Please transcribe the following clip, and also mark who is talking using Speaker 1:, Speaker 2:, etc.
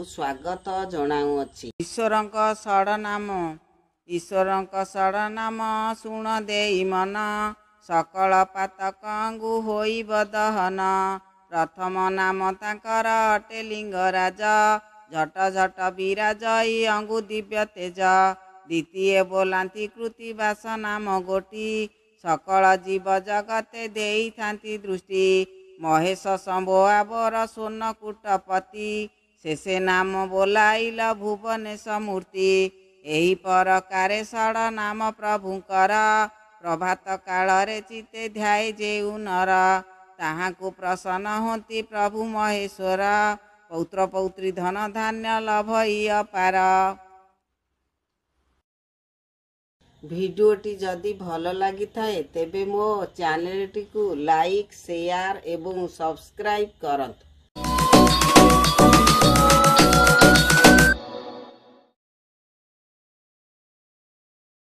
Speaker 1: स्वागत जनाऊँगी। ईश्वरଙ୍କ षडनाम ईश्वरଙ୍କ षडनाम शुण देई मन सकल पातकंगु होइब दहन। प्रथम नाम तांकर अटे लिंगराज झट झट विराजई अंगु दिव्य तेज। द्वितीय बोलांती कृति बास नाम गोटी सकल जीव जगते देई थांती दृष्टि। महेश शंभो आवर स्वर्ण कूटपति शेषे नाम बोलाइल भुवनेश मूर्ति। एही परकारे षड नाम प्रभुंकर प्रभात कालरे चिते ध्याये जेउ नर। ताहाकु प्रसन्न होती प्रभु महेश्वर पौत्र पौत्री धन धान्य लभई अपार। भिडियोटी जदि भल लगी थाए तेबे मो चैनल टी को लाइक शेयर एवं सब्सक्राइब करंतु।